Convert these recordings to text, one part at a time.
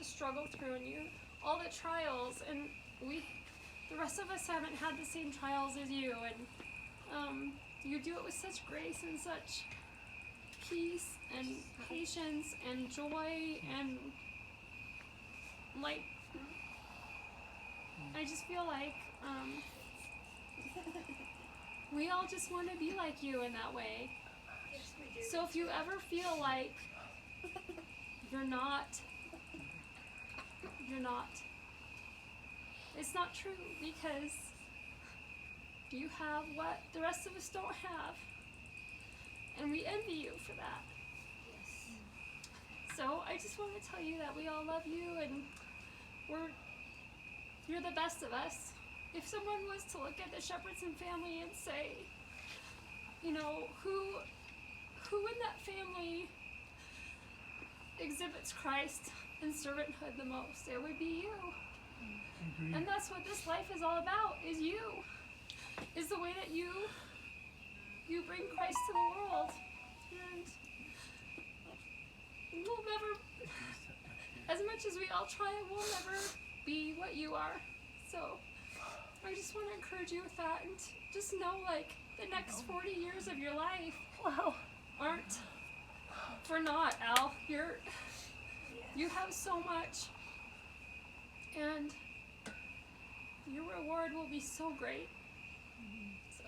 struggle through and all the trials, and the rest of us haven't had the same trials as you, and you do it with such grace and such peace and patience and joy, and like, I just feel like we all just want to be like you in that way. Yes, we do. So if you ever feel like you're not, it's not true, because you have what the rest of us don't have, and we envy you for that. Yes. So I just want to tell you that we all love you, and you're the best of us. If someone was to look at the Shepherdson family and say, you know, who in that family exhibits Christ and servanthood the most, it would be you. Agreed. And that's what this life is all about, is you. Is the way that you bring Christ to the world. And we'll never, as much as we all try, we'll never be what you are. So I just want to encourage you with that, and just know, like, the next 40 years of your life aren't for naught, Al. You have so much, and your reward will be so great. So,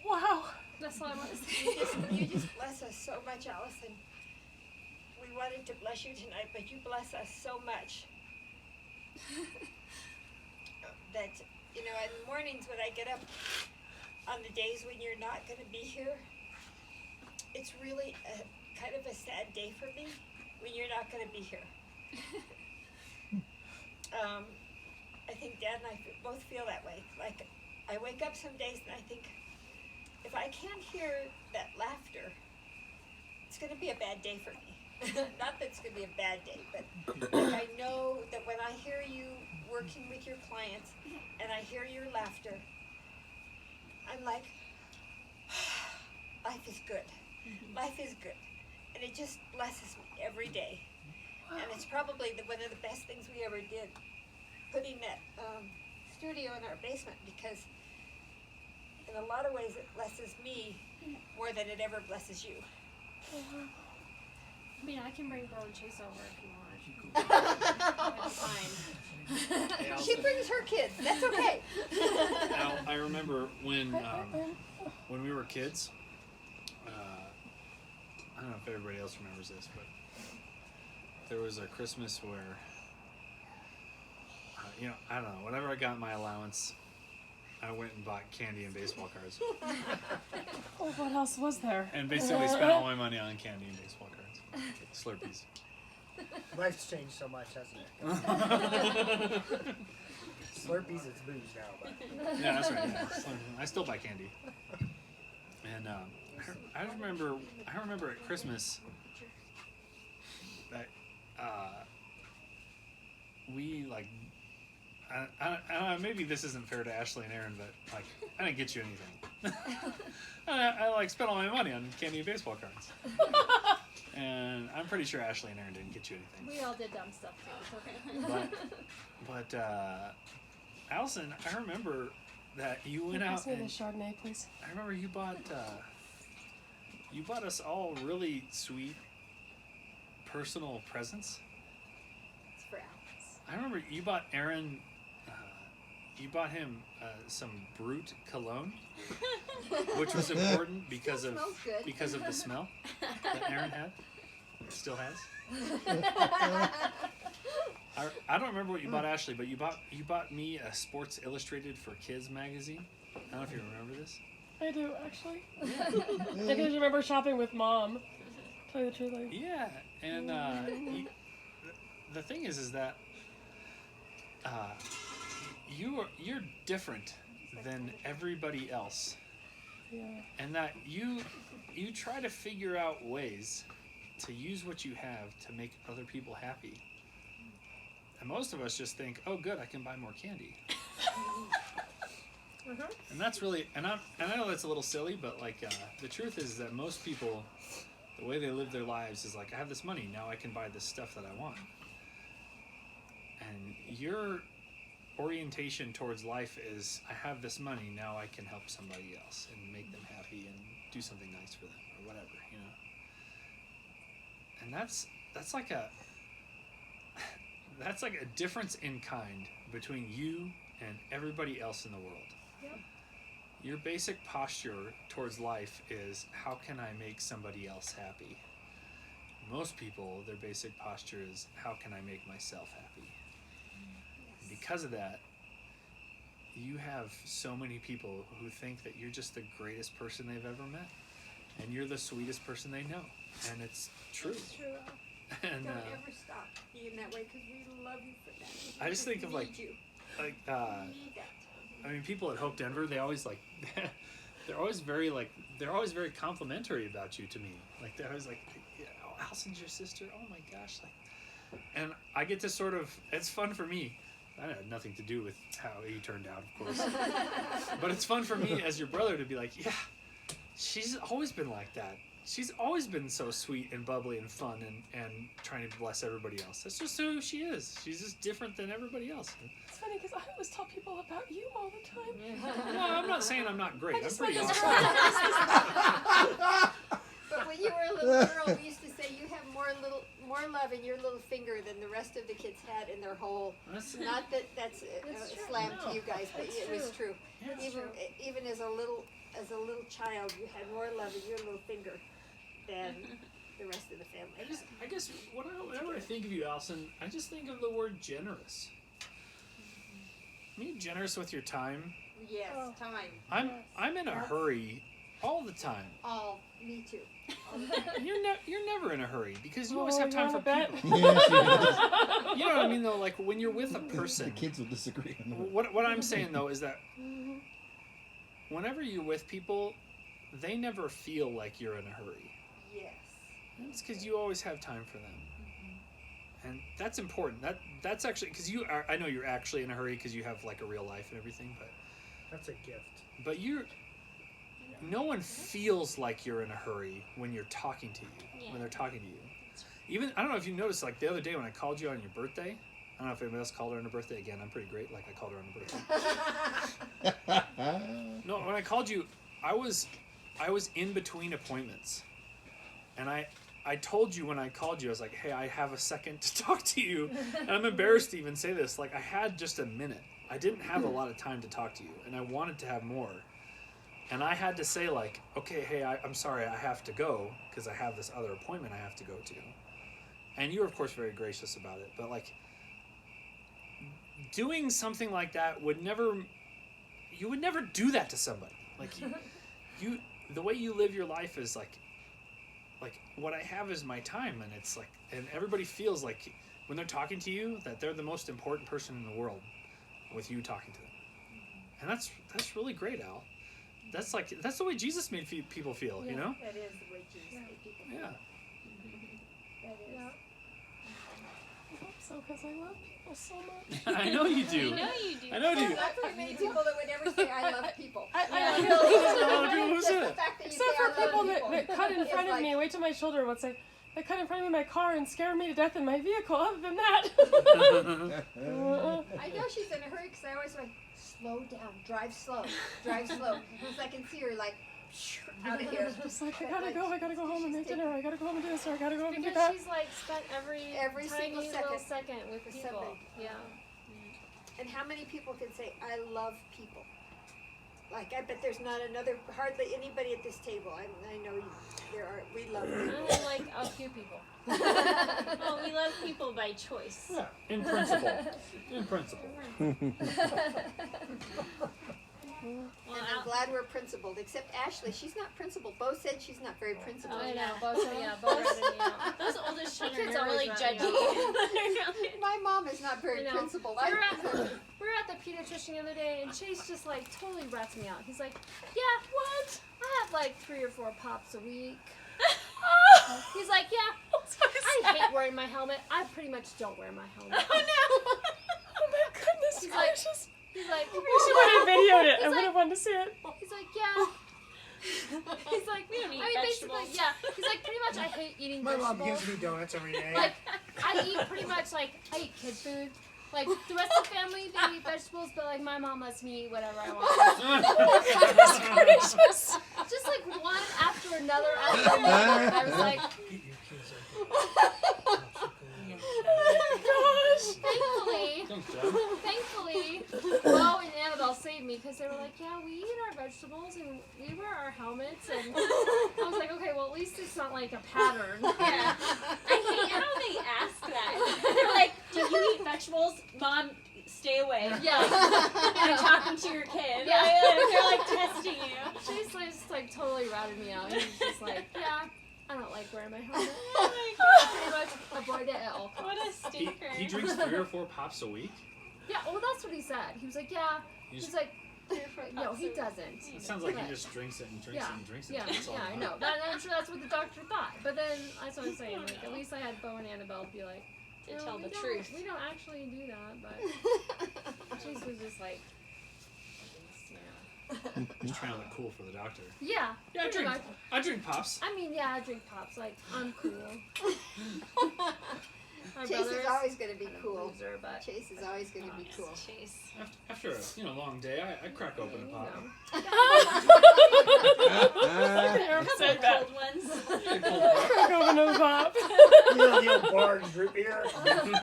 Wow. that's all I want to say. You just bless us so much, Allison. We wanted to bless you tonight, but you bless us so much. That, you know, in the mornings when I get up on the days when you're not going to be here, it's really kind of a sad day for me when you're not going to be here. I think Dad and I both feel that way. Like, I wake up some days and I think, if I can't hear that laughter, it's going to be a bad day for me. Not that it's going to be a bad day, but like, I know that when I hear you working with your clients and I hear your laughter, I'm like, life is good. Life is good. And it just blesses me every day. And it's probably one of the best things we ever did, putting that studio in our basement, because in a lot of ways it blesses me more than it ever blesses you. I mean, I can bring Bo and Chase over if you want. That's fine. Hey, She brings her kids. That's okay. Al, I remember when we were kids. I don't know if everybody else remembers this, but there was a Christmas where, I don't know, whenever I got my allowance, I went and bought candy and baseball cards, Oh, what else was there? and basically spent all my money on candy and baseball cards, Slurpees. Life's changed so much, hasn't it? Slurpees, it's booze now, but Yeah, that's right. Yeah. I still buy candy. And I remember at Christmas that we, like, I maybe this isn't fair to Ashley and Aaron, but like, I didn't get you anything. I like spent all my money on candy and baseball cards. And I'm pretty sure Ashley and Aaron didn't get you anything. We all did dumb stuff too. It's okay. But Allison, I remember that you went out Pass me the and Chardonnay, please. I remember you bought us all really sweet personal presents. It's for Alex. I remember you bought Aaron, you bought him some Brute cologne, which was important because of Smells good. the smell that Aaron had, still has. I don't remember what you bought Ashley, but you bought me a Sports Illustrated for Kids magazine. I don't know if you remember this. I do, actually. I can remember shopping with Mom. Tell you the truth. Like, Yeah, and the thing is that you're different than everybody else, yeah. and that you try to figure out ways to use what you have to make other people happy. And most of us just think, oh, good, I can buy more candy. And that's really, and I know that's a little silly, but like the truth is that most people The way they live their lives is like, I have this money, now I can buy this stuff that I want. And your orientation towards life is, I have this money, now I can help somebody else and make them happy and do something nice for them or whatever, you know. And that's like a difference in kind between you and everybody else in the world. Yep. Your basic posture towards life is, how can I make somebody else happy? Most people, their basic posture is, how can I make myself happy? Because of that, you have so many people who think that you're just the greatest person they've ever met, and you're the sweetest person they know, and it's true. It's true. And Don't ever stop being that way, because we love you for that. I just think of We like need you. uh, We need that. I mean, people at Hope Denver, they always like, they're always very complimentary about you to me. Like they're always like, yeah, oh, Allison's your sister. Oh my gosh, like, and I get to sort of, it's fun for me. That had nothing to do with how he turned out, of course. But it's fun for me as your brother to be like, yeah, she's always been like that. She's always been so sweet and bubbly and fun and trying to bless everybody else. That's just who she is. She's just different than everybody else. It's funny because I always tell people about you all the time. No, I'm not saying I'm not great. I'm pretty like awesome. But when you were a little girl, we used to say you have more love in your little finger than the rest of the kids had in their whole. Not that that's It's a true. slam No, to you guys, but it's it was true. Yeah. Even as a little child, you had more love in your little finger than the rest of the family. I guess whenever I think of you, Allison, I just think of the word generous. I mean, generous with your time. Yes, Oh. time. I'm in a hurry all the time. Oh, me too. You're never in a hurry because you always Oh, have time you for wanna bet? people. Yeah, she does. You know what I mean though? Like when you're with a The person. kids will disagree on that. What I'm saying though is that whenever you're with people, they never feel like you're in a hurry. Yes. And it's because you always have time for them. And that's important. That's actually because I know you're actually in a hurry because you have like a real life and everything, That's a gift. but no one feels like you're in a hurry when you're talking to you. When they're talking to you. Even I don't know if you noticed, like the other day when I called you on your birthday. I don't know if anybody else called her on her birthday. Again, I'm pretty great. Like I called her on her birthday. No, when I called you, I was in between appointments, and I told you when I called you, I was like, hey, I have a second to talk to you, and I'm embarrassed to even say this. Like I had just a minute. I didn't have a lot of time to talk to you, and I wanted to have more. And I had to say like, okay, hey, I'm sorry, I have to go because I have this other appointment I have to go to. And you were, of course, very gracious about it. But like, doing something like that you would never do that to somebody. Like the way you live your life is like what I have is my time, and it's like, and everybody feels like when they're talking to you that they're the most important person in the world with you talking to them. And that's really great, Al. That's the way Jesus made people feel, you know? That is the way Jesus made people feel. Yeah. That is. Yeah. I hope so because I love people so much. I know you do. I know you do. I know you do. Not very many people that would ever say I love people. I There's a lot of people who Just say the that. fact that you Except say for I love people people that cut in is front of like- me, wait till my children would say, they cut in front of me in my car and scared me to death in my vehicle. Other than that. I know she's in a hurry because I always like, slow down, drive slow, drive slow. Because I can see her like, out of here. Just like, I gotta go home and make dinner. I gotta go home and do this, or I gotta go home and do Because that. she's like spent every Every tiny single little second second with with people. somebody. Yeah. And how many people can say, I love people? Like, I bet there's not hardly anybody at this table. I know we love people. Only like a few people. Well, we love people by choice. Yeah, in principle. In principle. Well, And I'm glad we're principled, except Ashley, she's not principled. Bo said she's not very principled. I know. Both. Yeah. Both. Yeah. those oldest children kids are always really run judgy. My mom is not very I know. principled. We were at the pediatrician the other day, and Chase just like totally rats me out. He's like, "Yeah, what? I have like 3 or 4 pops a week." He's like, "Yeah, I hate wearing my helmet. I pretty much don't wear my helmet." Oh no! Oh my goodness He's like, gracious! he's like, I wish you would have videoed it. I He's would have like- wanted to see it. he's like, "Yeah, He's like, We don't eat basically, vegetables. yeah. He's like, pretty much, I hate eating My mom vegetables. gives me donuts every day. Like, I eat pretty much like I eat kid food. Like the rest of the family, they eat vegetables, but like my mom lets me eat whatever I want. Just like one after another after another. I was like, Get your kids thankfully, Bo and Annabelle saved me because they were like, yeah, we eat our vegetables and we wear our helmets, and I was like, okay, well at least it's not like a pattern. Yeah. I hate how they ask that. They're like, do you eat vegetables? Mom, stay away. Yeah. I'm talking to your kid. Yeah. They're like testing you. She's like, just like totally routed me out. He was just like, yeah, I don't like wearing my helmet. Oh my Pretty much avoid it at all god. costs. What a stinker. He drinks 3 or 4 pops a week. Yeah, well that's what he said. He was like, yeah. He's like, no, he doesn't. It sounds like But- he just drinks it and drinks it and drinks it. Yeah, That's all yeah, I know. I'm sure that's what the doctor thought. But then that's what I'm saying. Like, at least I had Bo and Annabelle be like, To "No, tell we the don't- truth. We don't actually do that, but Chase was just like, Just trying to look cool for the doctor. yeah. Yeah, I pretty drink. much. I drink pops. I mean, yeah, I drink pops. Like, I'm cool. My Chase brother's is always going to be kind of a cool. loser, but Chase is always going to be cool. Chase. After a long day, I crack open a you pop. know. You're Couple saying of that. cold ones. Crack open a pop. You know the old barn drip beer.